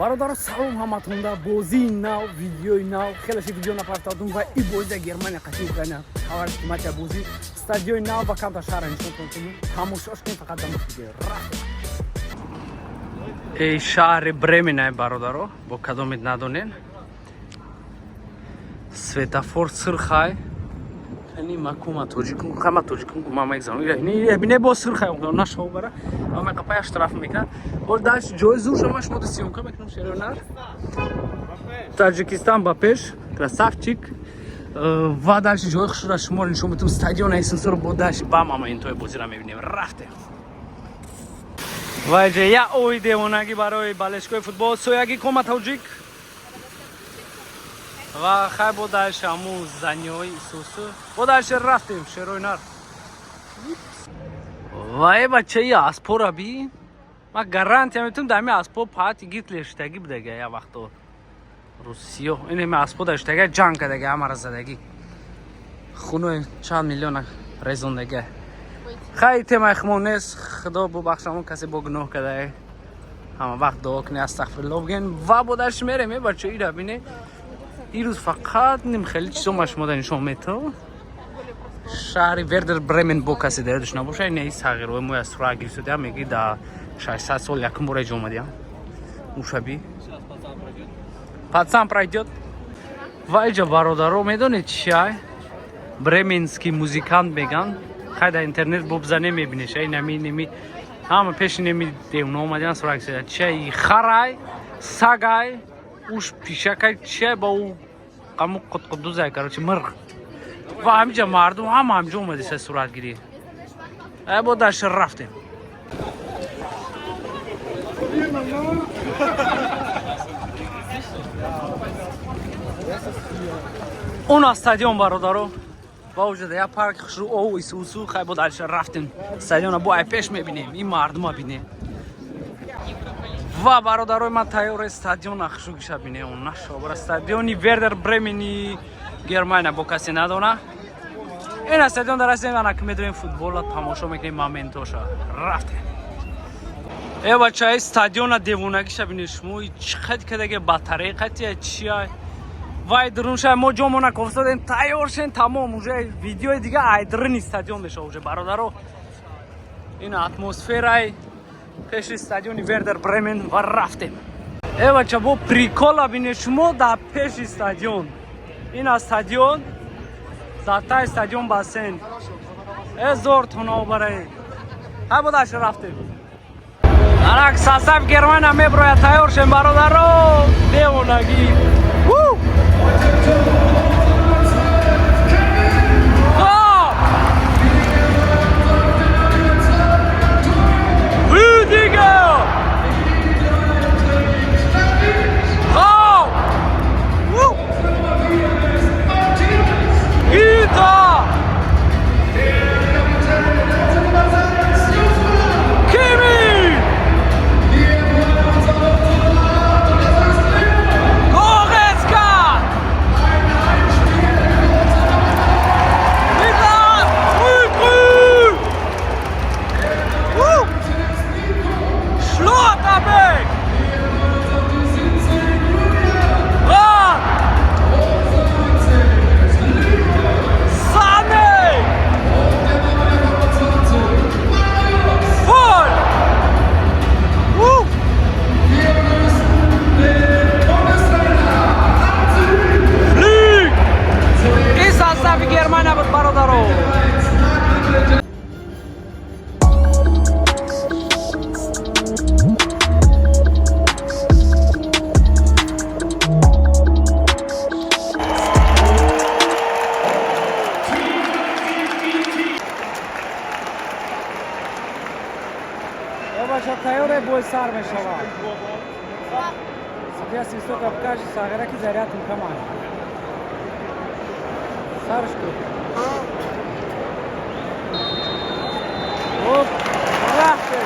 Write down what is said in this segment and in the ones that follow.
برادر سلام همتون بازی نو ویدیوی نو خیلی ویدیو نپرتادم و این بازی گرمانی قطعی کنه خبر مچ بازی استادیوی نو با کام تا شهر نشون کنیم تماشاش کن فقط دم دیگه ای شهر برمن برادرو با کدوم ندونین سویتافور سرخای یعنی مکوما توجیکون خما توجیکون ماما اگزام یعنی بینه با سرخای اون نشو بره اما قپایش طرف میکنه و داش جوی زور شماش مدرسیون که میکنم شهرنار تاجیکستان با پیش красавчик و داش جوی خشرا شمارین شما تو استادیون ایسن سر با داش با ماما این توی بازی را میبینیم رفته وای جه یا اوی دیوانگی برای بالشکوی فوتبال سویاگی کوما توجیک و خیلی بودش همون زنیوی سوسو بودش رفتیم شروینار وای بچه یا اسپو را بی ما گرانتی میتونم دمی اسپو پاتی گیت لیشتگی بدگه یا وقتو روسیو اینه می اسپو داشتگه جنگ کدگه همه زدگی خونوی چند میلیون رزوندگه خیلی تیمای خمونیست خدا ببخشمون کسی بگناه کده همه وقت دعا کنی استغفرالله بگین و بودش میره بچه ای را بینه این روز فقط نیم خیلی چیزا مشموده نشون میتو شهری وردر برمن بو کسی داره داشته نباشه این ایست تغییروی موی از سرعه گرسیده هم میگی در 600 سال یکم برای جا اومدیم موشبی پاتسام пройдет و اینجا برادرو میدونید چیه برمنسکی موزیکانت بگن خیلی در اینترنت ببزنه میبینیش این نمی همه پیش نمی دیونه اومدیم سرعه گرسیده چیه خرای سگای уж пишакай че ба у каму қутқудузай короче мирғ ва ҳамиҷа мардум ҳамаҳамҷа омади се суратгирӣ бо дашт рафтем уна стадион бародаро ва уҷада я парк хушру ову исусу хай бо дашт рафтем стадиона бо ай пеш мебинем ин мардума бинем و برادرای من تیار استادیون اخشو گیشه بینه اون نشو برای استادیونی وردر برمنی گرمانیا با کسی ندونه این استادیون در اصلی من که میدونیم فوتبال تماشا میکنیم مامنتوشا رفته ای بچه های استادیون دیوونگیشه بینه شما چقدر که دیگه با طریقتی چیه وای درونشه ما جامونه کفتادیم تیار شن تمام اوجه ویدیو دیگه ایدرن استادیون بشه اوجه برادرو این اتمسفرای پیش استادیونی وردر برمن و رفتیم ای بچه با پریکولا بینه شما در پیش استادیون این استادیون ذاتا استادیون باسن ای زور تونو برای های بودش رفتیم درک ساسب گرمان همه بروی تایور شن برادر رو دیونگی سر بشود سپیا سیستو کپکاش ساغره کی زریاتون کمان سرش کن اوپ رفته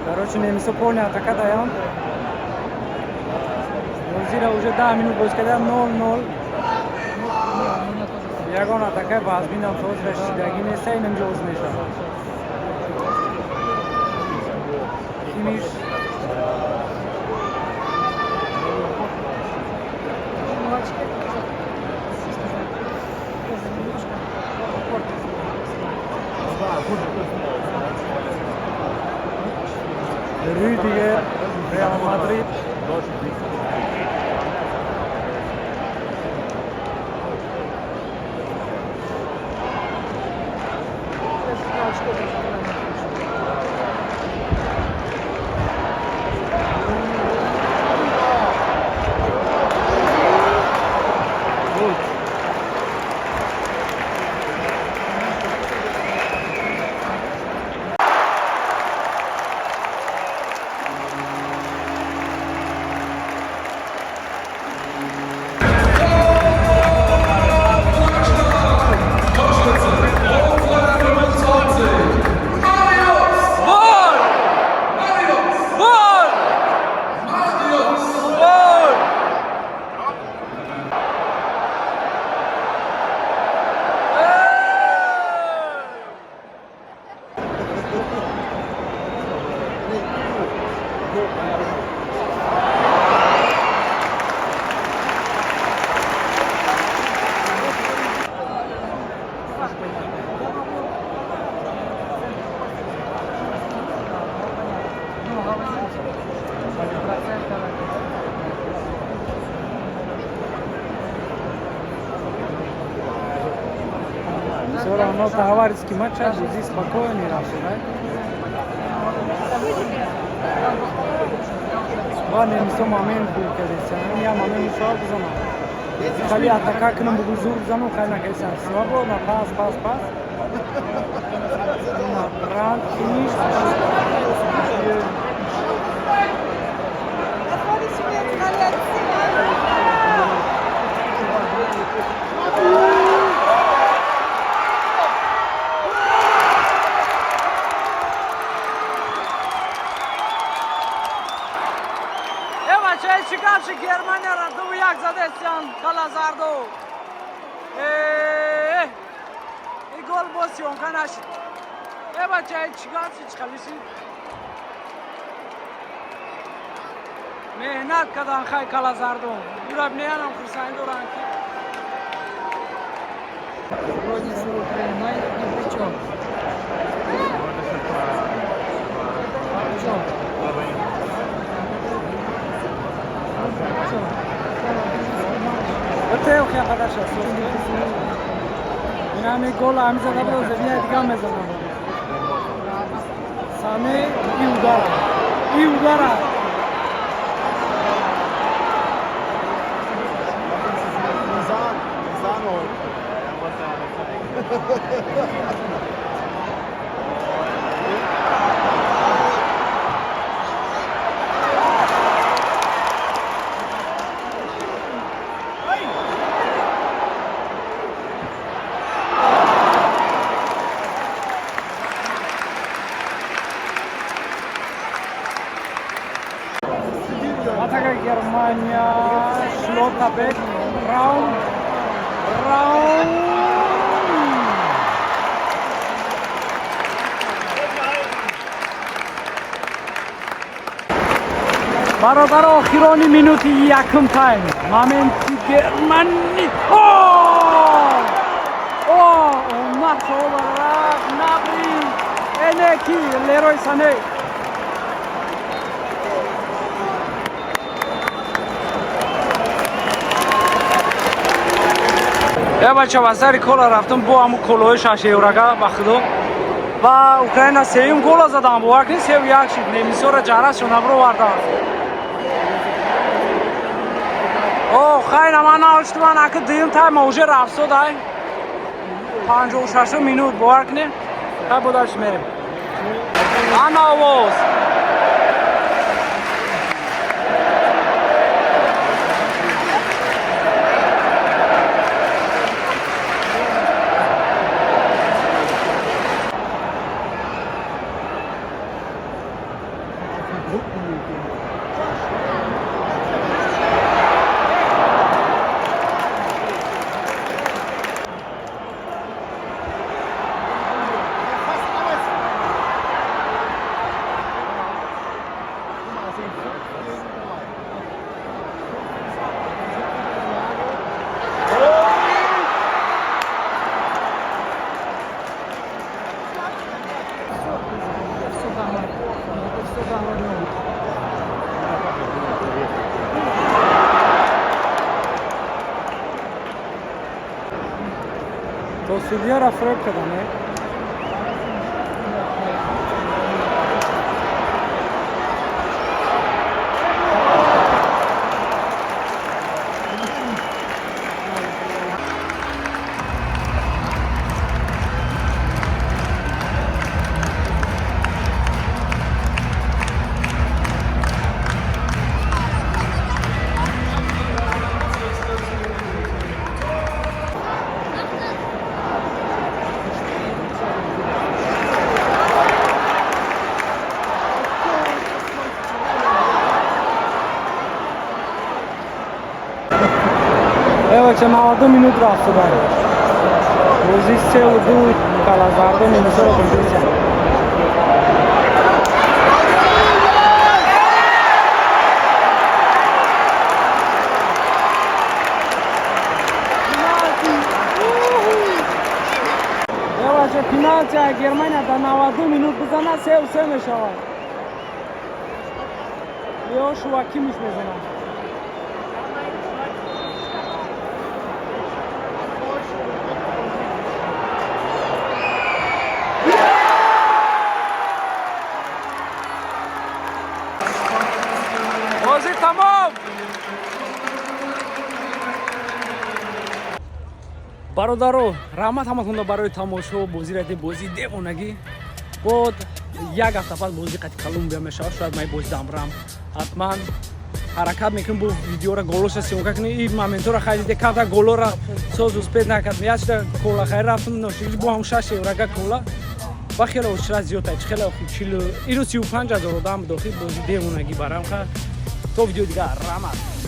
Короче, не ми се помня така да ям. Уже 10 минут, бо искам 0-0. Diagonal такая базбина фоз рашидагин эса инамҷо уз мешавад. Финиш. Rüdiger, Real Madrid. Все равно товарищеский матч, здесь спокойный раз, Bana misal moment bu kadar. Ya moment şu an zaman. Kali ataka kınım bu zor zaman kaynak eser. Swabo na pas. Na brand finish. Ciekawe Germania raduje jak zadesian Calazardo. I gol bosyon kanaş. Ebaçay çıkarışı. Mehnat kadan kay Calazardo. Urabneyanam kursayın doranki. Вроде звук принимает, ни при чем. Оце я хорошо. Инами гола ами задабро зевия дига мезанам. Саме и удара. Ataka Germania, Schlotterbeck, Braun. Бародар охирони минути якум тайм. Моменти Германи. Масолара Набри. Энеки Лерой Сане. Я бача сари кола рафтам бо аму колои 6 еврога ба худо ва Украина сеюм гола задам бо акни сев як шид немисора жарас шунабро варда хайна ман алштман аки дим тайма уже рафсо дай 56 минут бо акни ха бодаш мерим ана воз то судьяра фреб кардане. Evo na 2 minut rastı var. Poziție udu calazado minusă la poziția. Evo ce penaltia Germania dar na 2 minut buzana se meșava. Eu și Joachim își mezena. بازی تمام. برادرو رحمت همتون برای تماشا بازی رده بازی دیوانگی بود. یک هفته بعد بازی قد کلمبیا میشه. شاید من بازی دامرم حتما حرکت میکنم با ویدیو را گلوش سیمون کنی. این مومنت را خیلی دکتر گلو را سوز اسپید نکرد. میاد کولا خیر رفتم نوشیدی با هم 6 یورو کولا. و خیلی اوشتر زیاد خیلی چیلو اینو 35000 دام داخل بازی دیوانگی برام خا. تو ویدیو دیگه رحمت